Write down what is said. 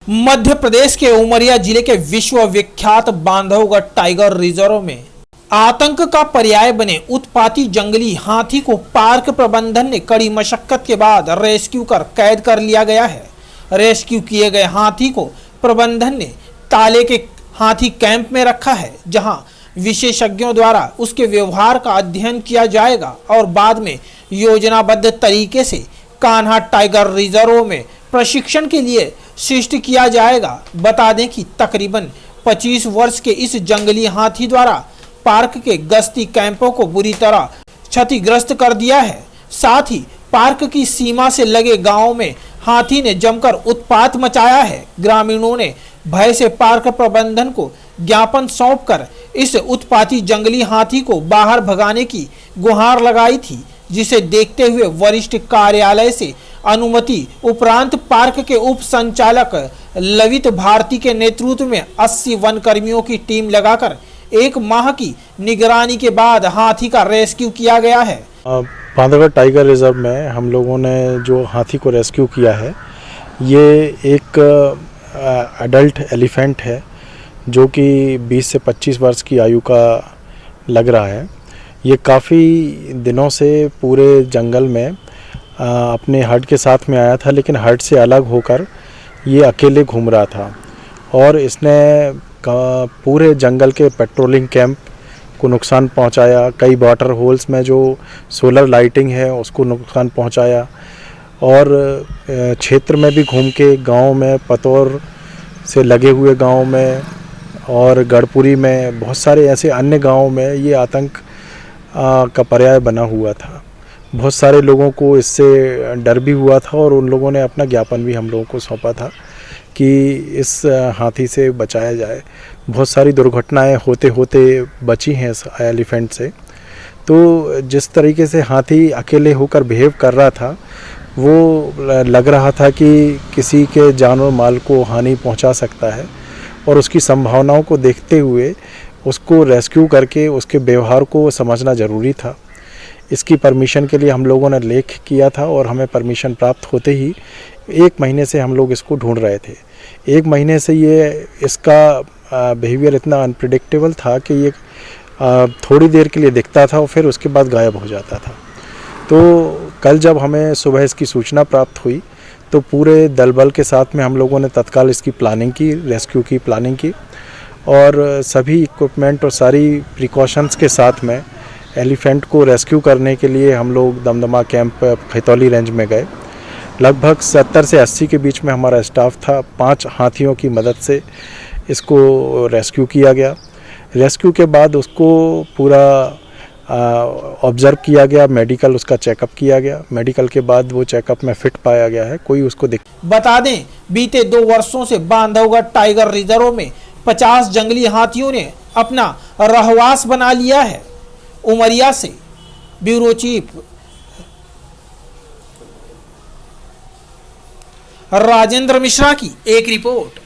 मध्य प्रदेश के उमरिया जिले के विश्वविख्यात बांधवगढ़ टाइगर रिजर्व में आतंक का पर्याय बने उत्पाती जंगली हाथी को पार्क प्रबंधन ने कड़ी मशक्कत के बाद रेस्क्यू कर कैद कर लिया गया है। रेस्क्यू किए गए हाथी को प्रबंधन ने ताले के हाथी कैंप में रखा है, जहां विशेषज्ञों द्वारा उसके व्यवहार का अध्ययन किया जाएगा और बाद में योजनाबद्ध तरीके से कान्हा टाइगर रिजर्व में प्रशिक्षण के लिए शिफ्ट किया जाएगा। बता दें कि तकरीबन 25 वर्ष के इस जंगली हाथी द्वारा पार्क के गश्ती कैंपों को बुरी तरह क्षतिग्रस्त कर दिया है। साथ ही पार्क की सीमा से लगे गांवों में हाथी ने जमकर उत्पात मचाया है। ग्रामीणों ने भय से पार्क प्रबंधन को ज्ञापन सौंपकर इस उत्पाती जंगली हाथी को बाहर भगाने की गुहार लगाई थी, जिसे देखते हुए वरिष्ठ कार्यालय से अनुमति उपरांत पार्क के उप संचालक लवित भारती के नेतृत्व में 80 वन कर्मियों की टीम लगाकर 1 माह की निगरानी के बाद हाथी का रेस्क्यू किया गया है। बांधवगढ़ टाइगर रिजर्व में हम लोगों ने जो हाथी को रेस्क्यू किया है, ये एक एडल्ट एलिफेंट है जो कि 20 से 25 वर्ष की आयु का लग रहा है। ये काफ़ी दिनों से पूरे जंगल में अपने हर्ड के साथ में आया था, लेकिन हर्ड से अलग होकर ये अकेले घूम रहा था और इसने पूरे जंगल के पेट्रोलिंग कैंप को नुकसान पहुंचाया। कई वाटर होल्स में जो सोलर लाइटिंग है उसको नुकसान पहुंचाया और क्षेत्र में भी घूम के गांव में, पतौर से लगे हुए गांव में और गढ़पुरी में, बहुत सारे ऐसे अन्य गांवों में ये आतंक का पर्याय बना हुआ था। बहुत सारे लोगों को इससे डर भी हुआ था और उन लोगों ने अपना ज्ञापन भी हम लोगों को सौंपा था कि इस हाथी से बचाया जाए। बहुत सारी दुर्घटनाएं होते होते बची हैं इस एलिफेंट से। तो जिस तरीके से हाथी अकेले होकर बिहेव कर रहा था, वो लग रहा था कि किसी के जान और माल को हानि पहुंचा सकता है और उसकी संभावनाओं को देखते हुए उसको रेस्क्यू करके उसके व्यवहार को समझना ज़रूरी था। इसकी परमिशन के लिए हम लोगों ने लेख किया था और हमें परमिशन प्राप्त होते ही 1 महीने से हम लोग इसको ढूंढ रहे थे। 1 महीने से इसका बिहेवियर इतना अनप्रिडिक्टेबल था कि ये थोड़ी देर के लिए दिखता था और फिर उसके बाद गायब हो जाता था। तो कल जब हमें सुबह इसकी सूचना प्राप्त हुई तो पूरे दल बल के साथ में हम लोगों ने तत्काल इसकी प्लानिंग की, रेस्क्यू की प्लानिंग की और सभी इक्विपमेंट और सारी प्रिकॉशंस के साथ में एलिफेंट को रेस्क्यू करने के लिए हम लोग दमदमा कैंप खैतौली रेंज में गए। लगभग 70 से 80 के बीच में हमारा स्टाफ था। 5 हाथियों की मदद से इसको रेस्क्यू किया गया। रेस्क्यू के बाद उसको पूरा ऑब्जर्व किया गया, मेडिकल उसका चेकअप किया गया। मेडिकल के बाद वो चेकअप में फिट पाया गया है, कोई उसको बता दें, बीते 2 वर्षों से बांधवगढ़ टाइगर रिजर्व में 50 जंगली हाथियों ने अपना रहवास बना लिया है। उमरिया से ब्यूरो चीफ राजेंद्र मिश्रा की एक रिपोर्ट।